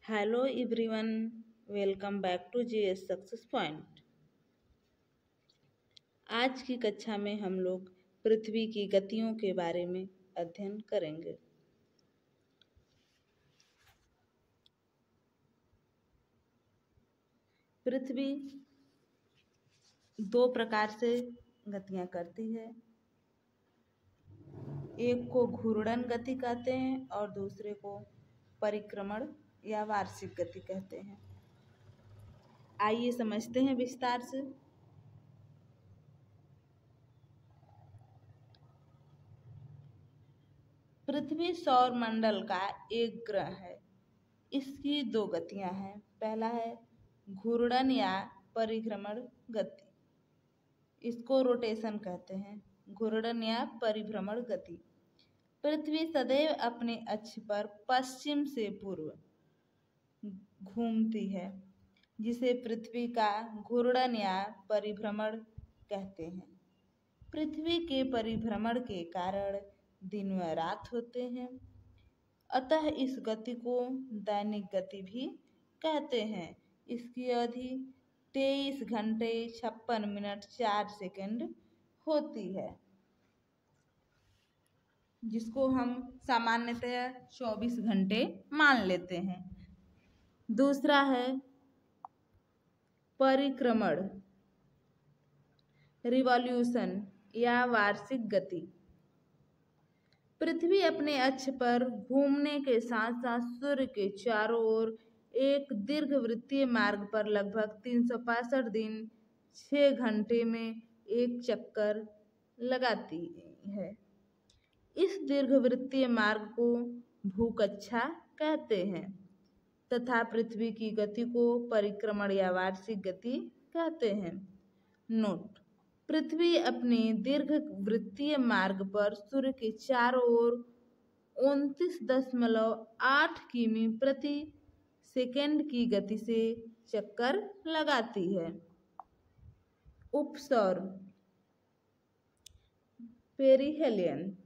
Hello everyone, welcome back to GS success point. आज की कक्षा में हम लोग पृथ्वी की गतियों के बारे में अध्ययन करेंगे। पृथ्वी दो प्रकार से गतियां करती है। एक को घूर्णन गति कहते हैं और दूसरे को परिक्रमण या वार्षिक गति कहते हैं। आइए समझते हैं विस्तार से। पृथ्वी सौर मंडल का एक ग्रह है। इसकी दो गतियां हैं। पहला है घूर्णन या परिभ्रमण गति, इसको रोटेशन कहते हैं। घूर्णन या परिभ्रमण गति। पृथ्वी सदैव अपने अक्ष पर पश्चिम से पूर्व घूमती है, जिसे पृथ्वी का घूर्णन या परिभ्रमण कहते हैं। पृथ्वी के परिभ्रमण के कारण दिन व रात होते हैं, अतः इस गति को दैनिक गति भी कहते हैं। इसकी अवधि 23 घंटे 56 मिनट 4 सेकंड होती है, जिसको हम सामान्यतः 24 घंटे मान लेते हैं। दूसरा है परिक्रमण, रिवॉल्यूशन या वार्षिक गति। पृथ्वी अपने अक्ष पर घूमने के साथ साथ सूर्य के चारों ओर एक दीर्घवृत्तीय मार्ग पर लगभग 365 दिन 6 घंटे में एक चक्कर लगाती है। इस दीर्घवृत्तीय मार्ग को भूकक्षा कहते हैं तथा पृथ्वी की गति को परिक्रमण या वार्षिक गति कहते हैं। नोट: पृथ्वी अपने दीर्घवृत्तीय मार्ग पर सूर्य के चारों ओर 29.8 किमी प्रति सेकंड की गति से चक्कर लगाती है। उपसौर पेरिहेलियन।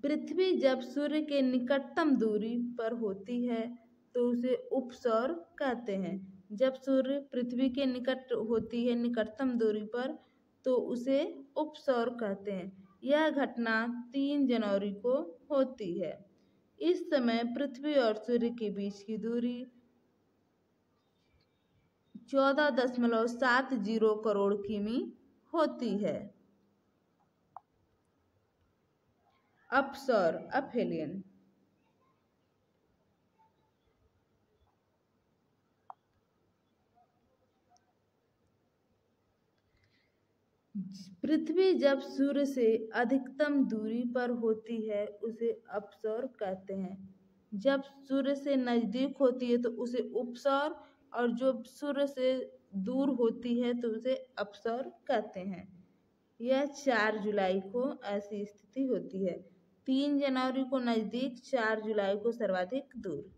पृथ्वी जब सूर्य के निकटतम दूरी पर होती है तो उसे उपसौर कहते हैं। जब सूर्य पृथ्वी के निकट होती है, निकटतम दूरी पर, तो उसे उपसौर कहते हैं। यह घटना 3 जनवरी को होती है। इस समय पृथ्वी और सूर्य के बीच की दूरी 14.70 करोड़ किमी होती है। अपसौर अफेलियन। पृथ्वी जब सूर्य से अधिकतम दूरी पर होती है उसे अपसौर कहते हैं। जब सूर्य से नजदीक होती है तो उसे उपसौर, और जब सूर्य से दूर होती है तो उसे अपसौर कहते हैं। यह 4 जुलाई को ऐसी स्थिति होती है। 3 जनवरी को नजदीक, 4 जुलाई को सर्वाधिक दूर।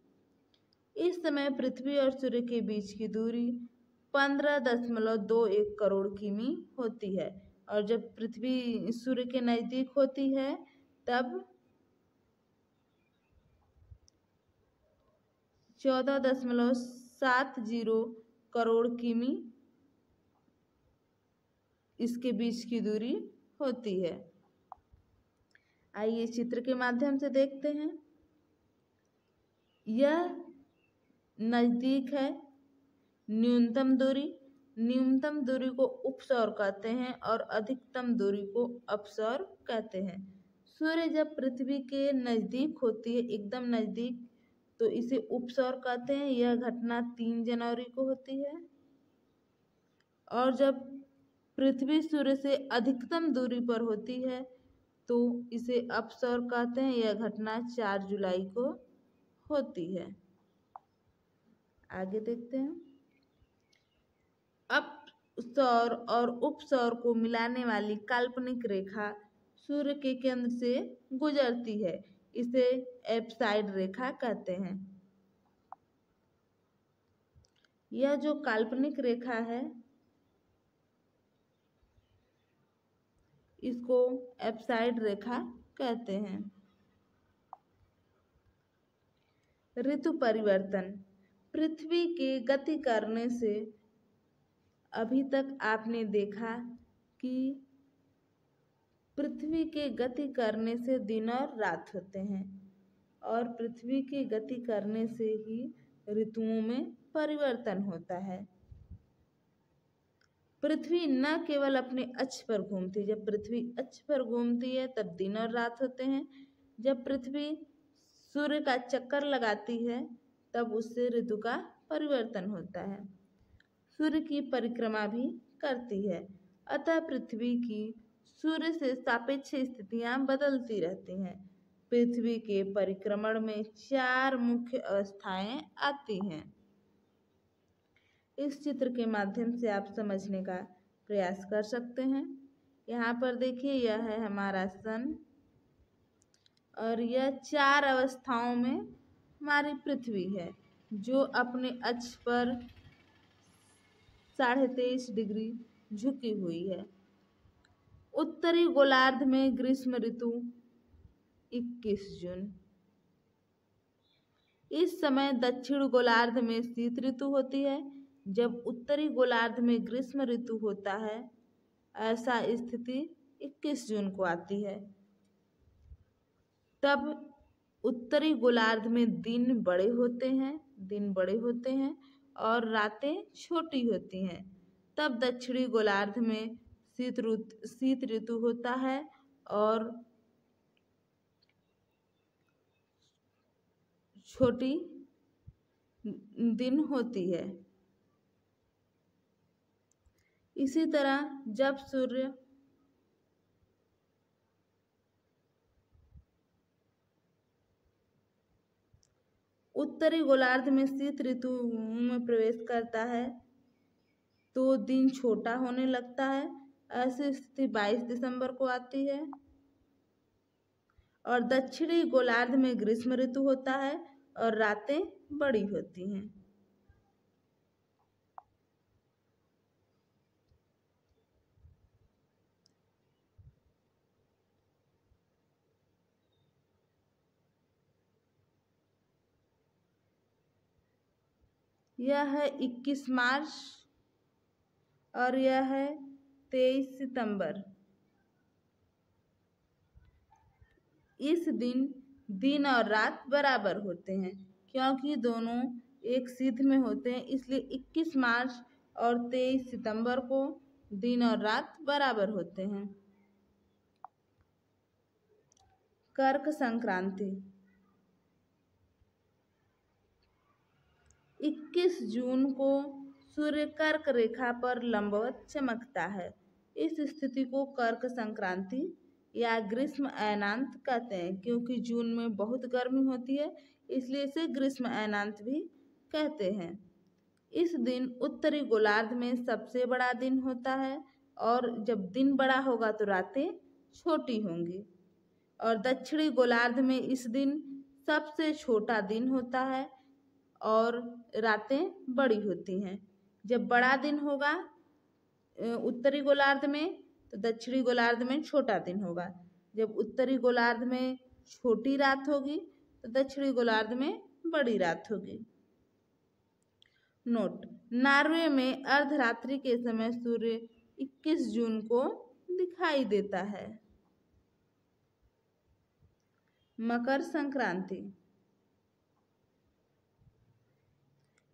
इस समय पृथ्वी और सूर्य के बीच की दूरी 15.21 करोड़ किमी होती है, और जब पृथ्वी सूर्य के नजदीक होती है तब 14.70 करोड़ किमी इसके बीच की दूरी होती है। आइए चित्र के माध्यम से देखते हैं। यह नजदीक है न्यूनतम दूरी। न्यूनतम दूरी को उपसौर कहते हैं और अधिकतम दूरी को अपसौर कहते हैं। सूर्य जब पृथ्वी के नजदीक होती है, एकदम नजदीक, तो इसे उपसौर कहते हैं। यह घटना 3 जनवरी को होती है। और जब पृथ्वी सूर्य से अधिकतम दूरी पर होती है तो इसे अपसौर कहते हैं। यह घटना 4 जुलाई को होती है। आगे देखते हैं। अपसौर और उपसौर को मिलाने वाली काल्पनिक रेखा सूर्य के केंद्र से गुजरती है। इसे एप्साइड रेखा कहते हैं। यह जो काल्पनिक रेखा है इसको एप्साइड रेखा कहते हैं। ऋतु परिवर्तन। पृथ्वी के गति करने से अभी तक आपने देखा कि पृथ्वी के गति करने से दिन और रात होते हैं और पृथ्वी की गति करने से ही ऋतुओं में परिवर्तन होता है। पृथ्वी न केवल अपने अक्ष पर घूमती, जब पृथ्वी अक्ष पर घूमती है तब दिन और रात होते हैं। जब पृथ्वी सूर्य का चक्कर लगाती है तब उससे ऋतु का परिवर्तन होता है। सूर्य की परिक्रमा भी करती है, अतः पृथ्वी की सूर्य से सापेक्ष स्थितियां बदलती रहती हैं। पृथ्वी के परिक्रमण में 4 मुख्य अवस्थाएं आती हैं। इस चित्र के माध्यम से आप समझने का प्रयास कर सकते हैं। यहाँ पर देखिए, यह है हमारा सन और यह 4 अवस्थाओं में हमारी पृथ्वी है, जो अपने अक्ष पर 23.5 डिग्री झुकी हुई है। उत्तरी गोलार्ध में ग्रीष्म ऋतु 21 जून। इस समय दक्षिण गोलार्ध में शीत ऋतु होती है। जब उत्तरी गोलार्ध में ग्रीष्म ऋतु होता है, ऐसा स्थिति 21 जून को आती है। तब उत्तरी गोलार्ध में दिन बड़े होते हैं और रातें छोटी होती हैं। तब दक्षिणी गोलार्ध में शीत ऋतु होता है और छोटी दिन होती है। इसी तरह जब सूर्य उत्तरी गोलार्ध में शीत ऋतु में प्रवेश करता है तो दिन छोटा होने लगता है। ऐसी स्थिति 22 दिसंबर को आती है। और दक्षिणी गोलार्ध में ग्रीष्म ऋतु होता है और रातें बड़ी होती हैं। यह है 21 मार्च और यह है 23 सितंबर। इस दिन और रात बराबर होते हैं, क्योंकि दोनों एक सिध में होते हैं, इसलिए 21 मार्च और 23 सितंबर को दिन और रात बराबर होते हैं। कर्क संक्रांति 21 जून को सूर्य कर्क रेखा पर लंबवत चमकता है। इस स्थिति को कर्क संक्रांति या ग्रीष्म अयनांत कहते हैं। क्योंकि जून में बहुत गर्मी होती है, इसलिए इसे ग्रीष्म अयनांत भी कहते हैं। इस दिन उत्तरी गोलार्ध में सबसे बड़ा दिन होता है और जब दिन बड़ा होगा तो रातें छोटी होंगी। और दक्षिणी गोलार्ध में इस दिन सबसे छोटा दिन होता है और रातें बड़ी होती हैं। जब बड़ा दिन होगा उत्तरी गोलार्ध में तो दक्षिणी गोलार्ध में छोटा दिन होगा। जब उत्तरी गोलार्ध में छोटी रात होगी तो दक्षिणी गोलार्ध में बड़ी रात होगी। नोट: नॉर्वे में अर्धरात्रि के समय सूर्य 21 जून को दिखाई देता है। मकर संक्रांति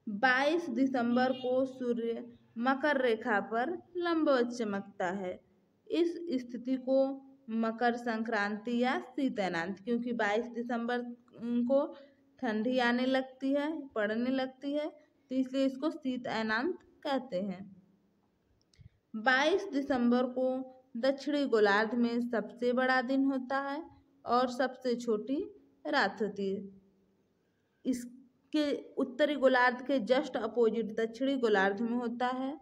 22 दिसंबर को सूर्य मकर रेखा पर लंबवत चमकता है। इस स्थिति को मकर संक्रांति या शीत अयनांत, क्योंकि 22 दिसंबर को ठंडी आने लगती है, पड़ने लगती है, तो इसलिए इसको शीत अयनांत कहते हैं। 22 दिसंबर को दक्षिणी गोलार्ध में सबसे बड़ा दिन होता है और सबसे छोटी रात होती है। इसके उत्तरी गोलार्ध के जस्ट अपोजिट दक्षिणी गोलार्ध में होता है।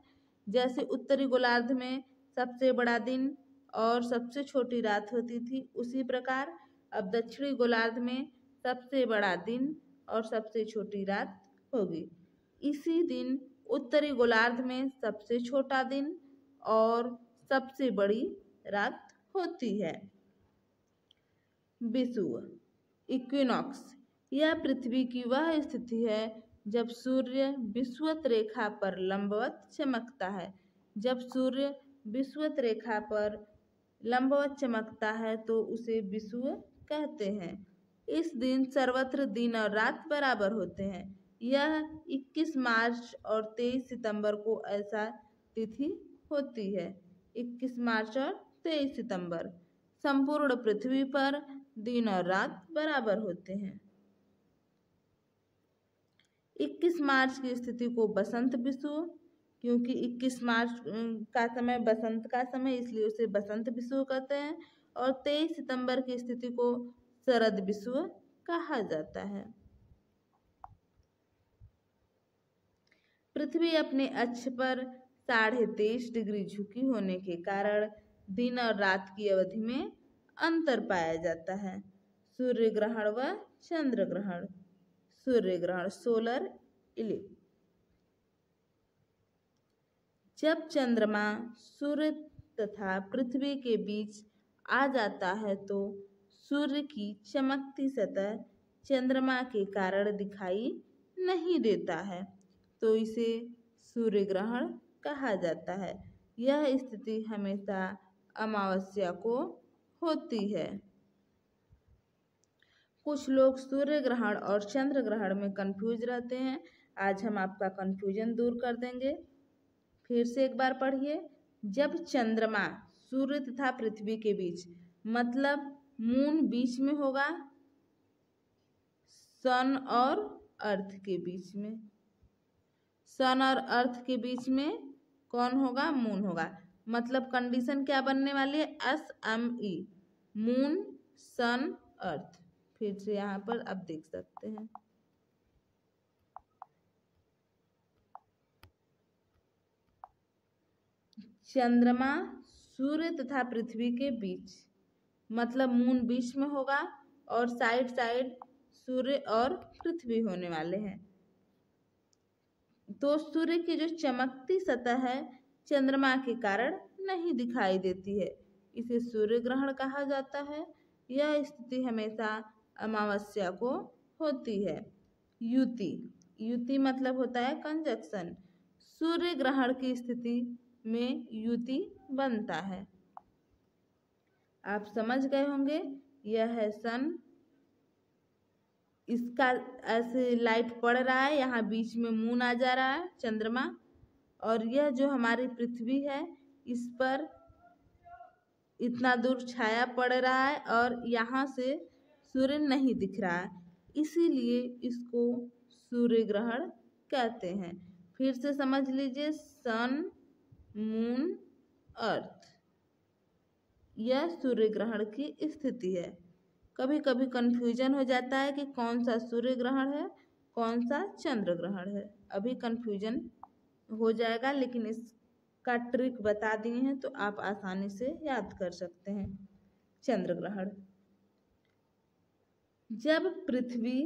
जैसे उत्तरी गोलार्ध में सबसे बड़ा दिन और सबसे छोटी रात होती थी, उसी प्रकार अब दक्षिणी गोलार्ध में सबसे बड़ा दिन और सबसे छोटी रात होगी। इसी दिन उत्तरी गोलार्ध में सबसे छोटा दिन और सबसे बड़ी रात होती है। विषुव इक्विनॉक्स यह पृथ्वी की वह स्थिति है जब सूर्य विषुवत रेखा पर लंबवत चमकता है। जब सूर्य विषुवत रेखा पर लंबवत चमकता है तो उसे विषुव कहते हैं। इस दिन सर्वत्र दिन और रात बराबर होते हैं। यह 21 मार्च और 23 सितंबर को ऐसा तिथि होती है। 21 मार्च और 23 सितंबर संपूर्ण पृथ्वी पर दिन और रात बराबर होते हैं। 21 मार्च की स्थिति को बसंत विषुव, क्योंकि 21 मार्च का समय बसंत का समय, इसलिए उसे बसंत विषुव कहते हैं। और 23 सितंबर की स्थिति को शरद विषुव कहा जाता है। पृथ्वी अपने अक्ष पर 23.5 डिग्री झुकी होने के कारण दिन और रात की अवधि में अंतर पाया जाता है। सूर्य ग्रहण व चंद्र ग्रहण। सूर्य ग्रहण सोलर इलिप्स। जब चंद्रमा सूर्य तथा पृथ्वी के बीच आ जाता है तो सूर्य की चमकती सतह चंद्रमा के कारण दिखाई नहीं देता है, तो इसे सूर्य ग्रहण कहा जाता है। यह स्थिति हमेशा अमावस्या को होती है। कुछ लोग सूर्य ग्रहण और चंद्र ग्रहण में कंफ्यूज रहते हैं। आज हम आपका कंफ्यूजन दूर कर देंगे। फिर से एक बार पढ़िए। जब चंद्रमा सूर्य तथा पृथ्वी के बीच, मतलब मून बीच में होगा, सन और अर्थ के बीच में, सन और अर्थ के बीच में कौन होगा? मून होगा। मतलब कंडीशन क्या बनने वाली है? SME, मून सन अर्थ। फिर से यहाँ पर आप देख सकते हैं। चंद्रमा सूर्य तथा पृथ्वी के बीच, मतलब मून बीच में होगा और साइड साइड सूर्य और पृथ्वी होने वाले हैं। तो सूर्य की जो चमकती सतह है चंद्रमा के कारण नहीं दिखाई देती है, इसे सूर्य ग्रहण कहा जाता है। यह स्थिति हमेशा अमावस्या को होती है। युति, युति मतलब होता है कंजक्शन। सूर्य ग्रहण की स्थिति में युति बनता है। आप समझ गए होंगे। यह है सन, इसका ऐसे लाइट पड़ रहा है, यहाँ बीच में मून आ जा रहा है चंद्रमा, और यह जो हमारी पृथ्वी है इस पर इतना दूर छाया पड़ रहा है और यहाँ से सूर्य नहीं दिख रहा है, इसीलिए इसको सूर्य ग्रहण कहते हैं। फिर से समझ लीजिए, सन, मून, अर्थ, यह सूर्य ग्रहण की स्थिति है। कभी कभी कंफ्यूजन हो जाता है कि कौन सा सूर्य ग्रहण है, कौन सा चंद्र ग्रहण है। अभी कंफ्यूजन हो जाएगा, लेकिन इसका ट्रिक बता दिए हैं तो आप आसानी से याद कर सकते हैं। चंद्र ग्रहण, जब पृथ्वी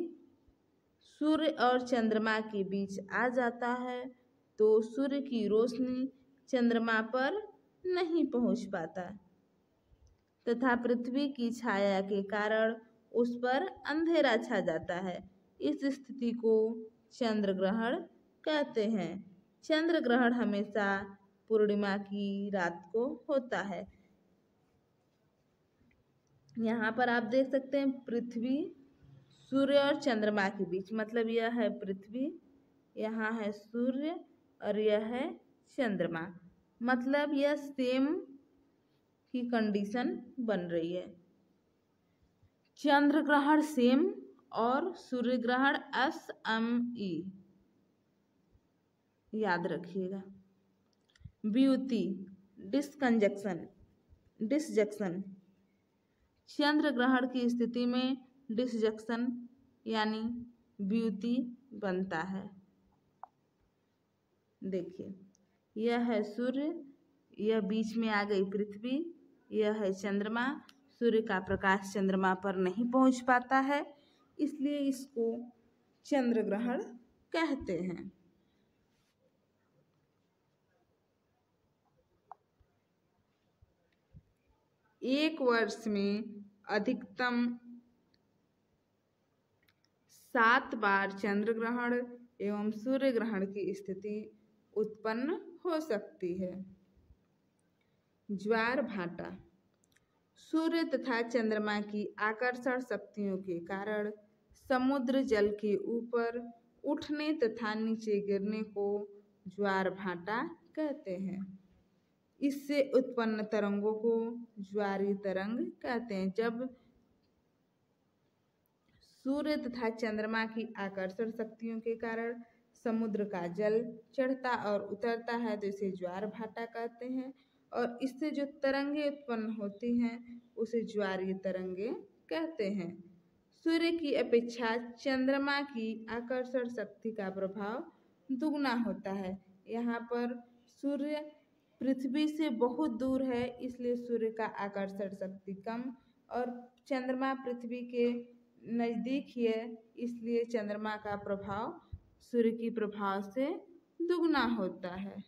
सूर्य और चंद्रमा के बीच आ जाता है तो सूर्य की रोशनी चंद्रमा पर नहीं पहुंच पाता तथा पृथ्वी की छाया के कारण उस पर अंधेरा छा जाता है। इस स्थिति को चंद्र ग्रहण कहते हैं। चंद्र ग्रहण हमेशा पूर्णिमा की रात को होता है। यहाँ पर आप देख सकते हैं पृथ्वी सूर्य और चंद्रमा के बीच, मतलब यह है पृथ्वी, यहाँ है सूर्य और यह है चंद्रमा, मतलब यह सेम की कंडीशन बन रही है। चंद्र ग्रहण सेम और सूर्य ग्रहण SME, याद रखिएगा। ब्यूटी, डिसकंजक्शन, डिसजक्शन, चंद्र ग्रहण की स्थिति में डिसजक्शन यानी ब्यूटी बनता है। देखिए, यह है सूर्य, यह बीच में आ गई पृथ्वी, यह है चंद्रमा। सूर्य का प्रकाश चंद्रमा पर नहीं पहुंच पाता है, इसलिए इसको चंद्र ग्रहण कहते हैं। एक वर्ष में अधिकतम 7 बार चंद्र ग्रहण एवं सूर्य ग्रहण की स्थिति उत्पन्न हो सकती है। ज्वार भाटा। सूर्य तथा चंद्रमा की आकर्षण शक्तियों के कारण समुद्र जल के ऊपर उठने तथा नीचे गिरने को ज्वार भाटा कहते हैं। इससे उत्पन्न तरंगों को ज्वारीय तरंग कहते हैं। जब सूर्य तथा चंद्रमा की आकर्षण शक्तियों के कारण समुद्र का जल चढ़ता और उतरता है तो इसे ज्वार भाटा कहते हैं, और इससे जो तरंगे उत्पन्न होती हैं उसे ज्वारीय तरंगे कहते हैं। सूर्य की अपेक्षा चंद्रमा की आकर्षण शक्ति का प्रभाव दुगना होता है। यहाँ पर सूर्य पृथ्वी से बहुत दूर है, इसलिए सूर्य का आकर्षण शक्ति कम, और चंद्रमा पृथ्वी के नज़दीक ही है, इसलिए चंद्रमा का प्रभाव सूर्य की प्रभाव से दुगना होता है।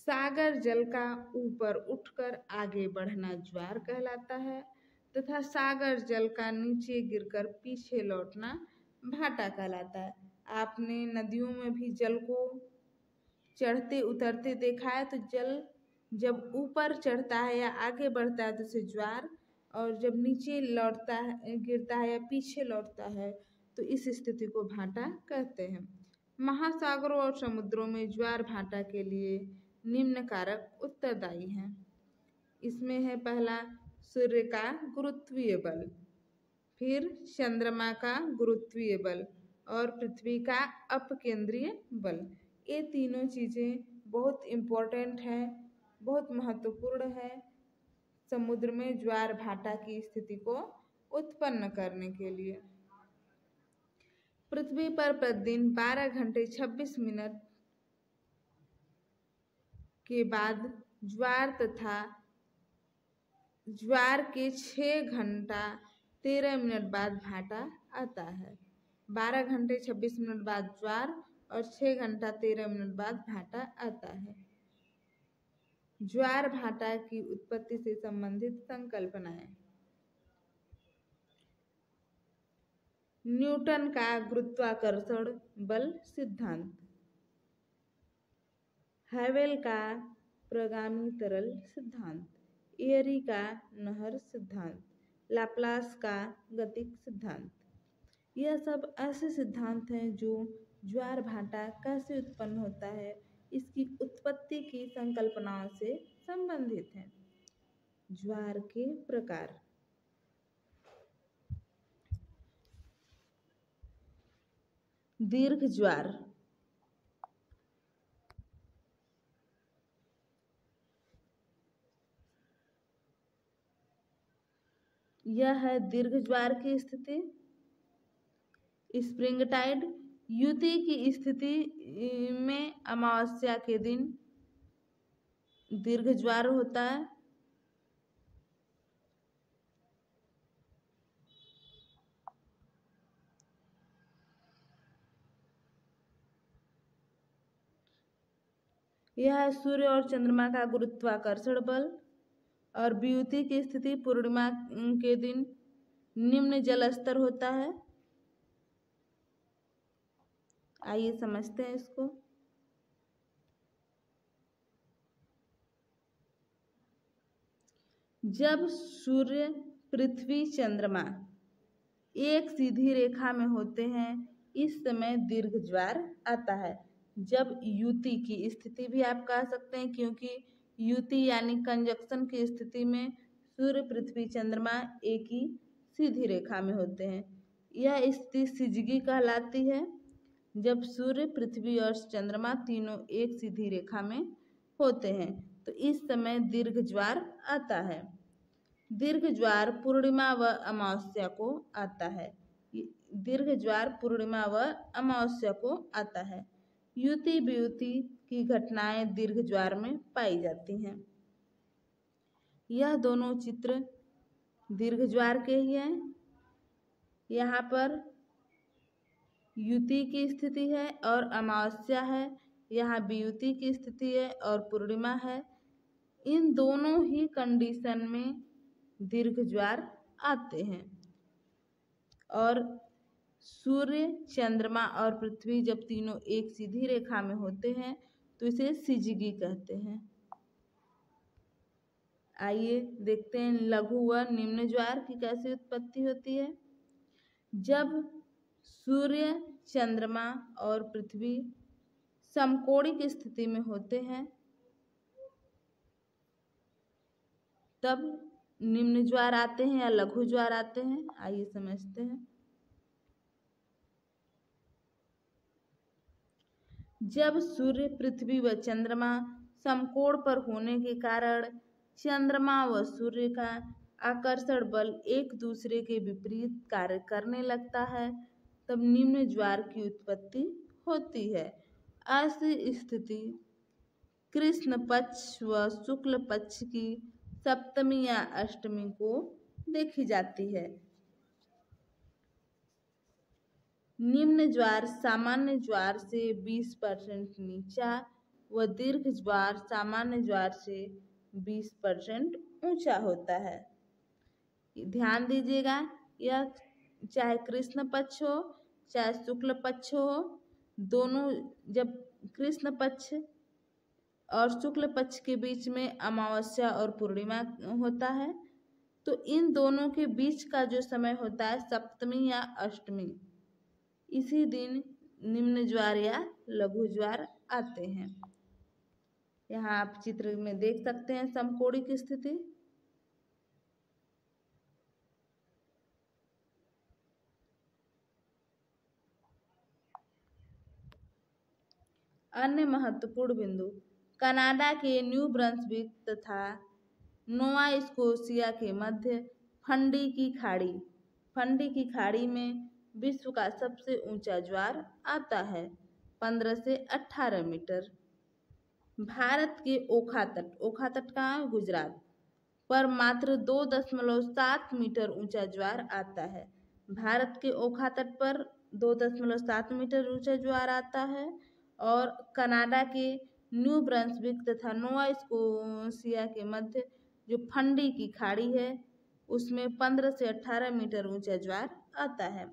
सागर जल का ऊपर उठकर आगे बढ़ना ज्वार कहलाता है तथा सागर जल का नीचे गिरकर पीछे लौटना भाटा कहलाता है। आपने नदियों में भी जल को चढ़ते उतरते देखा है, तो जल जब ऊपर चढ़ता है या आगे बढ़ता है तो उसे ज्वार, और जब नीचे लौटता है, गिरता है या पीछे लौटता है तो इस स्थिति को भाटा कहते हैं। महासागरों और समुद्रों में ज्वार भाटा के लिए निम्न कारक उत्तरदायी हैं। इसमें है पहला सूर्य का गुरुत्वीय बल, फिर चंद्रमा का गुरुत्वीय बल और पृथ्वी का अपकेंद्रीय बल। ये तीनों चीज़ें बहुत इम्पोर्टेंट हैं, बहुत महत्वपूर्ण है समुद्र में ज्वार भाटा की स्थिति को उत्पन्न करने के लिए। पृथ्वी पर प्रतिदिन 12 घंटे 26 मिनट के बाद ज्वार तथा ज्वार के 6 घंटा 13 मिनट बाद भाटा आता है। 12 घंटे 26 मिनट बाद ज्वार और 6 घंटा 13 मिनट बाद भाटा आता है। ज्वार भाटा की उत्पत्ति से संबंधित संकल्पनाएं। न्यूटन का गुरुत्वाकर्षण बल सिद्धांत, हैवेल का प्रगामी तरल सिद्धांत, एयरी का नहर सिद्धांत, लाप्लास का गतिक सिद्धांत। यह सब ऐसे सिद्धांत हैं जो ज्वार भाटा कैसे उत्पन्न होता है इसकी उत्पत्ति की संकल्पनाओं से संबंधित हैं। ज्वार के प्रकार। दीर्घ ज्वार। यह है दीर्घ ज्वार की स्थिति। Spring tide. युति की स्थिति में अमावस्या के दिन दीर्घ ज्वार होता है। यह है सूर्य और चंद्रमा का गुरुत्वाकर्षण बल। और वियुति की स्थिति पूर्णिमा के दिन निम्न जल स्तर होता है। आइए समझते हैं इसको। जब सूर्य पृथ्वी चंद्रमा एक सीधी रेखा में होते हैं इस समय दीर्घ ज्वार आता है। जब युति की स्थिति भी आप कह सकते हैं, क्योंकि युति यानी कंजक्शन की स्थिति में सूर्य पृथ्वी चंद्रमा एक ही सीधी रेखा में होते हैं, यह स्थिति सिजगी कहलाती है। जब सूर्य पृथ्वी और चंद्रमा तीनों एक सीधी रेखा में होते हैं तो इस समय दीर्घ ज्वार आता है। दीर्घ ज्वार पूर्णिमा व अमावस्या को आता है। दीर्घ ज्वार पूर्णिमा व अमावस्या को आता है। युति वियुति की घटनाएं दीर्घ ज्वार में पाई जाती हैं। यह दोनों चित्र दीर्घ ज्वार के ही हैं। यहाँ पर युति की स्थिति है और अमावस्या है, यहाँ वियुति की स्थिति है और पूर्णिमा है। इन दोनों ही कंडीशन में दीर्घ ज्वार आते हैं। और सूर्य, चंद्रमा और पृथ्वी जब तीनों एक सीधी रेखा में होते हैं तो इसे सिजगी कहते हैं। आइए देखते हैं लघु व निम्न ज्वार की कैसे उत्पत्ति होती है। जब सूर्य, चंद्रमा और पृथ्वी समकोणी की स्थिति में होते हैं तब निम्न ज्वार आते हैं या लघु ज्वार आते हैं। आइए समझते हैं। जब सूर्य, पृथ्वी व चंद्रमा समकोण पर होने के कारण चंद्रमा व सूर्य का आकर्षण बल एक दूसरे के विपरीत कार्य करने लगता है तब निम्न ज्वार की उत्पत्ति होती है। ऐसी स्थिति कृष्ण पक्ष व शुक्ल पक्ष की सप्तमी या अष्टमी को देखी जाती है। निम्न ज्वार सामान्य ज्वार से 20% नीचा व दीर्घ ज्वार सामान्य ज्वार से 20% ऊंचा होता है। ध्यान दीजिएगा, यह चाहे कृष्ण पक्ष हो चाहे शुक्ल पक्ष हो, दोनों जब कृष्ण पक्ष और शुक्ल पक्ष के बीच में अमावस्या और पूर्णिमा होता है तो इन दोनों के बीच का जो समय होता है सप्तमी या अष्टमी, इसी दिन निम्न ज्वार या लघु ज्वार आते हैं। यहाँ आप चित्र में देख सकते हैं समकोणी की स्थिति। अन्य महत्वपूर्ण बिंदु कनाडा के न्यू ब्रंसविक तथा नोवा स्कोशिया के मध्य फंडी की खाड़ी। फंडी की खाड़ी में विश्व का सबसे ऊंचा ज्वार आता है 15 से 18 मीटर। भारत के ओखा तट का गुजरात पर मात्र 2.7 मीटर ऊंचा ज्वार आता है। भारत के ओखा तट पर 2.7 मीटर ऊंचा ज्वार आता है और कनाडा के न्यू ब्रंसविक तथा नोवा स्कोशिया के मध्य जो फंडी की खाड़ी है उसमें 15 से 18 मीटर ऊंचा ज्वार आता है।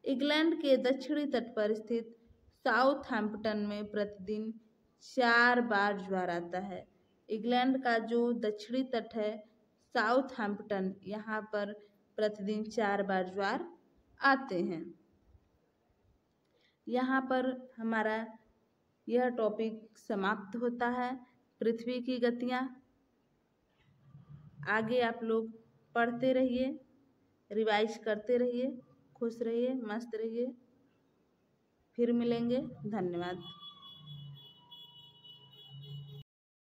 इंग्लैंड के दक्षिणी तट पर स्थित साउथहैम्पटन में प्रतिदिन 4 बार ज्वार आता है। इंग्लैंड का जो दक्षिणी तट है साउथहैम्पटन, यहाँ पर प्रतिदिन 4 बार ज्वार आते हैं। यहाँ पर हमारा यह टॉपिक समाप्त होता है, पृथ्वी की गतियाँ। आगे आप लोग पढ़ते रहिए, रिवाइज करते रहिए, खुश रहिए, मस्त रहिए। फिर मिलेंगे। धन्यवाद।